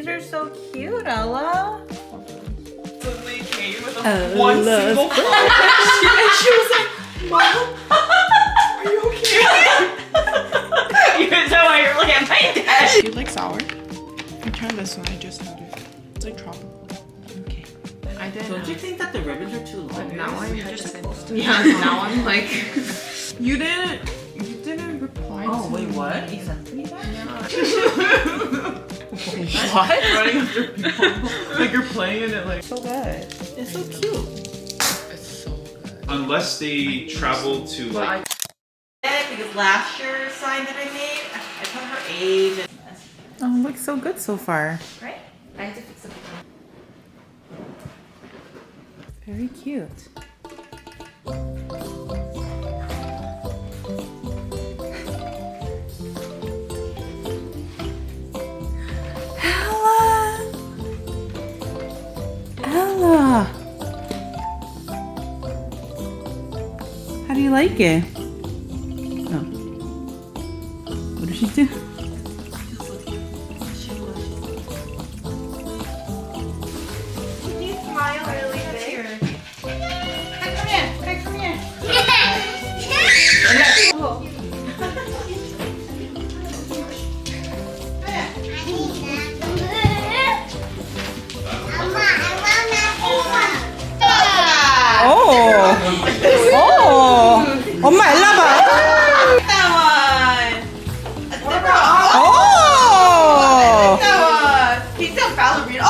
These are so cute, Ella. Suddenly came with one single card. And she was like, Mom, are you okay? You can tell why you're looking at my dad. Do you like sour? I tried this one, I just had it. It's like tropical. Okay. I did. Don't you think that the ribbons are too long? Now I'm just supposed to. Yeah, now I'm like. You didn't reply to Oh, wait, me. what? He sent me that? What? Running after people. Like you're playing it like. So good. It's so cute. It's so good. Unless they travel to like. Because last year's sign that I made, I put her age and. Oh, it looks so good so far. Right? I had to fix it. Very cute. Ella! How do you like it? Oh. What did she do? Can you smile really big? 엄마 일로 와봐. That one! 오! That one! He's a ballerina. Oh!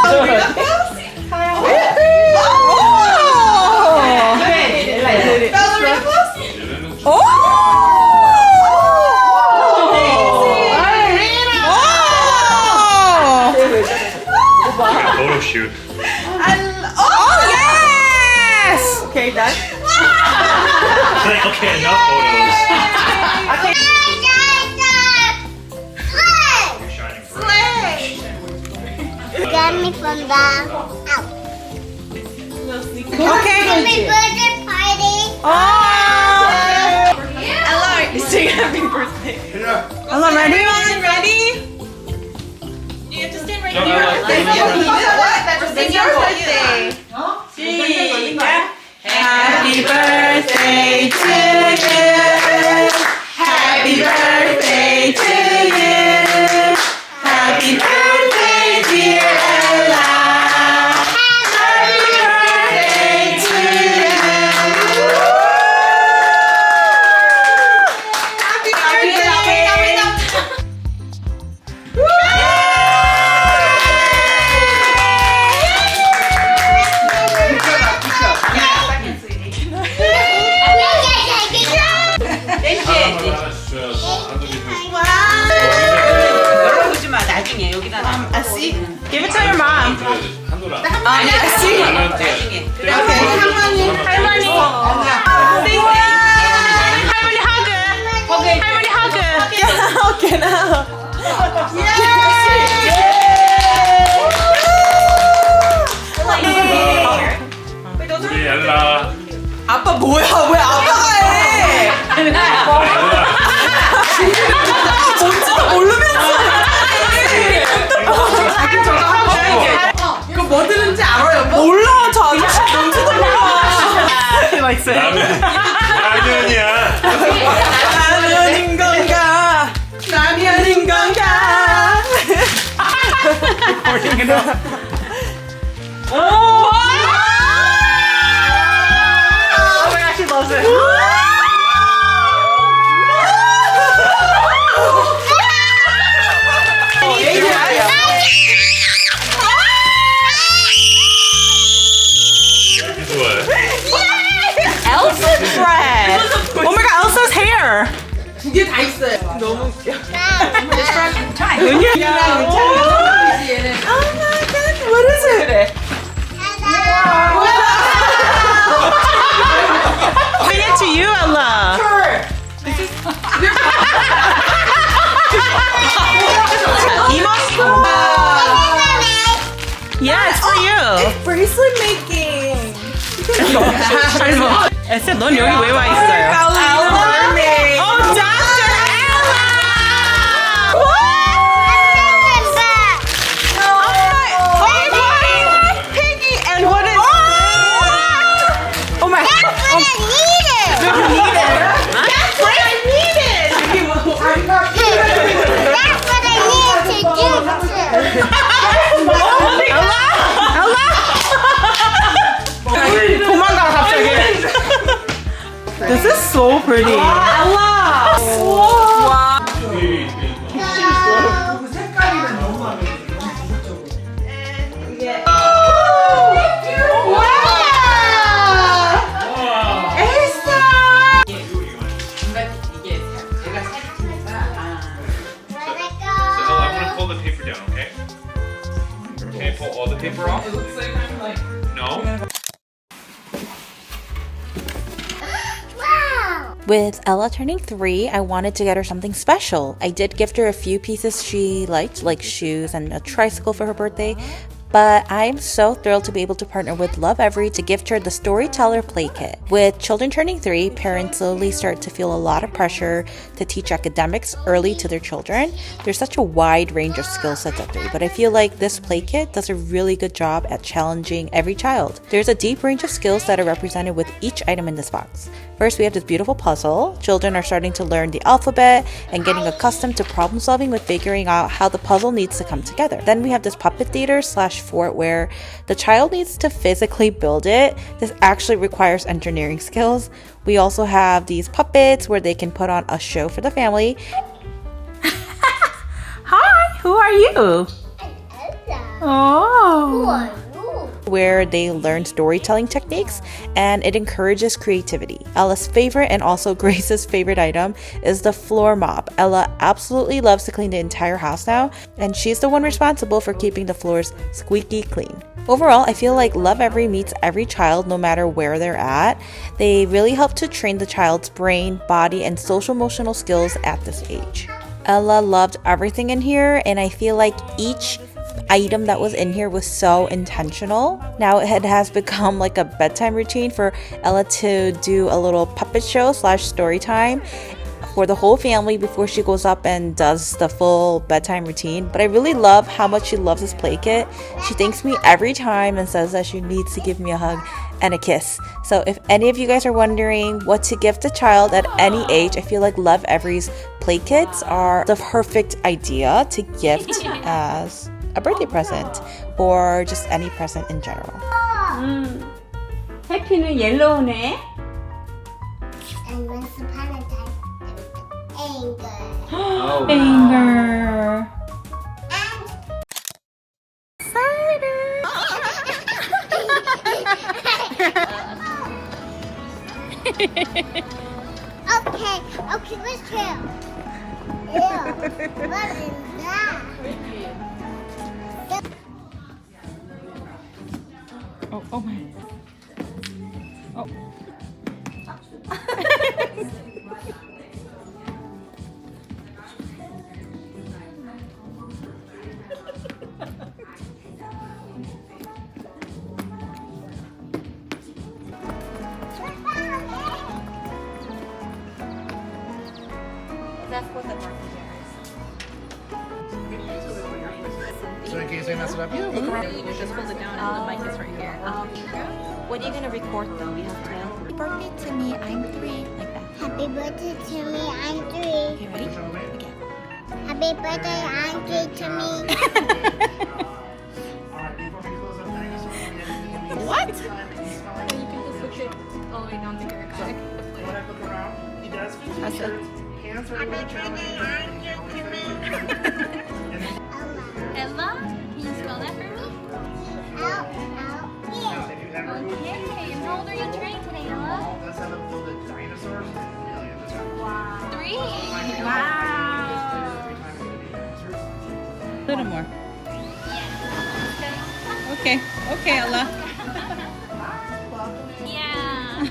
Ballerina pose? Ballerina pose? 오! Photo shoot. Oh, yes! Okay, done. Okay, enough photos. You're shining bright. Got me from the house. Okay. Happy birthday party. Oh! Ella, sing happy birthday. Ella, ready? Ready? You have to stand right No, here. Ella, Sing sing your Sing your birthday. Happy birthday to you. Happy birthday to you. Happy birthday, dear Ella. Happy birthday to you. Happy birthday. 열어보지 마. 나중에 여기다 놔. I see. Give it to your mom. 한도라. I see. 나중에. 그래. 할머니. 할머니. 할머니 hug. 할머니 hug. Okay now. 우리 엘라. 아빠 뭐야? 왜 아빠가 해? 뭔지도 모르면서 이거 뭐 드는지 알아요? 몰라. 저 아저씨 뭔지도 몰라. 맛있어요. 라면이야. 라면인 건가? 라면인 건가? 오! Oh my gosh, she loves it. 좋아해. Elsa's bread. Oh my god, Elsa's hair. 두 개 다 있어요. 너무 웃겨. 은유야. Oh my god, what is it? Bring it to you, Ella. Emo. Yeah, it's for you. Bracelet making. 에스, 넌 여기 왜 와 있어요? Oh, Dr. Ella! so pretty. Ella! 와. 색깔이랑 너무 마음에 들어. 이게 이게 제가 살이 찌니까 So I'm gonna pull the paper down, okay? Okay, pull all the paper off. it looks like I'm like No. Wow. With Ella turning 3, I wanted to get her something special. I did gift her a few pieces she liked, like shoes and a tricycle for her birthday. But I'm so thrilled to be able to partner with Lovevery to gift her the Storyteller Play Kit. With children turning 3, parents slowly start to feel a lot of pressure to teach academics early to their children. There's such a wide range of skill sets at 3, but I feel like this Play Kit does a really good job at challenging every child. There's a deep range of skills that are represented with each item in this box. First, we have this beautiful puzzle. Children are starting to learn the alphabet and getting accustomed to problem solving with figuring out how the puzzle needs to come together. Then we have this puppet theater / fort where the child needs to physically build it. This actually requires engineering skills. We also have these puppets where they can put on a show for the family. Hi, who are you? Oh. Where they learn storytelling techniques and it encourages creativity. Ella's favorite and also Grace's favorite item is the floor mop. Ella absolutely loves to clean the entire house now, and she's the one responsible for keeping the floors squeaky clean. Overall, I feel like Lovevery meets every child no matter where they're at. They really help to train the child's brain, body, and social emotional skills at this age. Ella loved everything in here, and I feel like each item that was in here was so intentional. Now it has become like a bedtime routine for Ella to do a little puppet show / story time for the whole family before she goes up and does the full bedtime routine. But I really love how much she loves this play kit. She thanks me every time and says that she needs to give me a hug and a kiss. So if any of you guys are wondering what to gift a child at any age, I feel like Lovevery's play kits are the perfect idea to gift as a birthday present or just any present in general. 해피는 옐로우네. And once upon a time, there was anger. Oh. Anger. Okay, let's chill. Ew, what is that? Oh my. Oh. That's what the marker So in case I mess it up, yeah, look around. You just hold it down and the mic is right here. What are you gonna record though? We have to. Happy birthday to me, I'm 3. Like that. Happy birthday to me, I'm 3. Okay, ready? Okay. Happy birthday, I'm 3 to me. What? You can just look it all the way down to your eye. When I look around, he does That's it. hands are really challenging. Ella, can you spell that for me? Okay, and how old are you turning today, Ella? That's how they build the dinosaurs. Wow. 3? Wow. A little more. Okay, Ella. Yeah.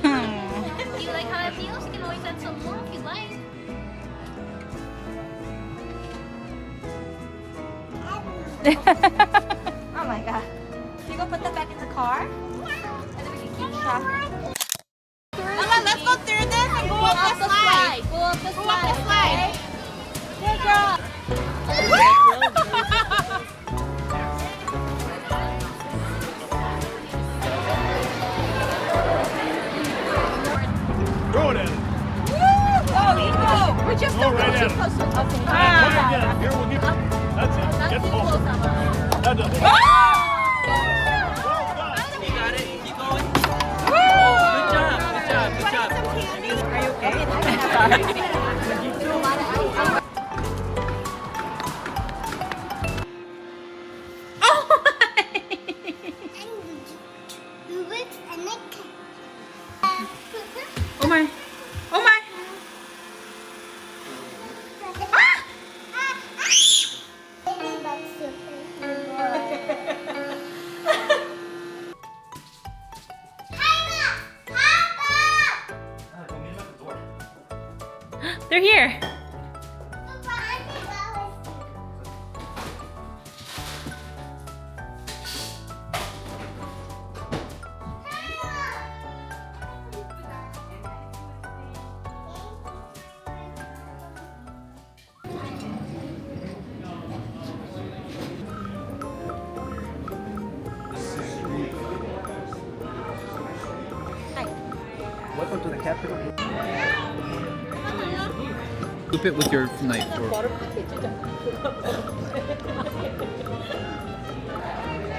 Do you like how it feels? You can always add some more if you like. Oh my god. Can you go put that back in the car? And then we can keep track. Let's go through this and go up the slide. Go up the slide. Hey, girl. Throw it at him. We're just Go right at him. Okay. Yeah, here, we'll get. That's it. Get close. That does it. Well done. You got it. Keep going. Good job. Are you okay? Oh my. Oh my. They're here. Welcome to the capital. Loop it with your knife.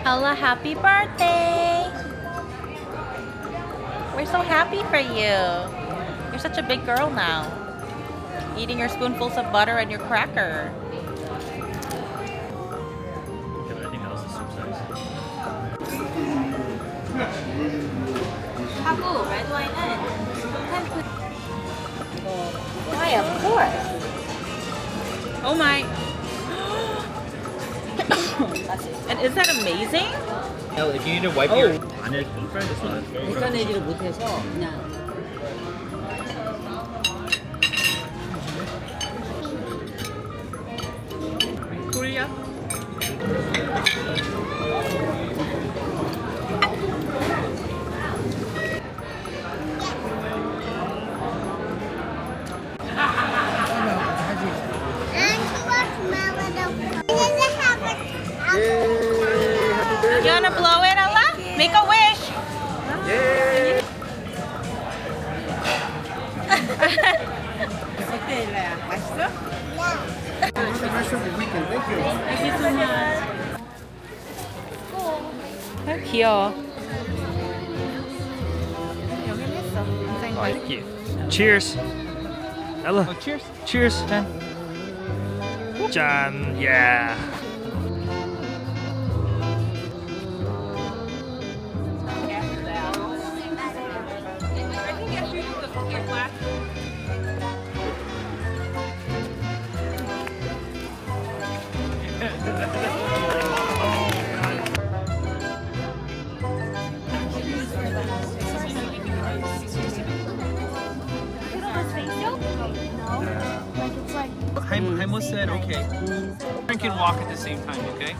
Ella, happy birthday! We're so happy for you. You're such a big girl now. Eating your spoonfuls of butter and your cracker. I think that was the soup size. 하고 red wine은 Why, of course. Oh my. And is that amazing? If you need to wipe your 안에 friend, it's not very good. 내지를 못해서 그냥. 돌려? You wanna blow it, Ella? Make a wish. 어때, 일라야? 맛있어? 귀여워. Thank you. Cheers. Ella. Oh, cheers. Cheers. Jan. Yeah. Haimo said okay. Drink and walk at the same time, okay?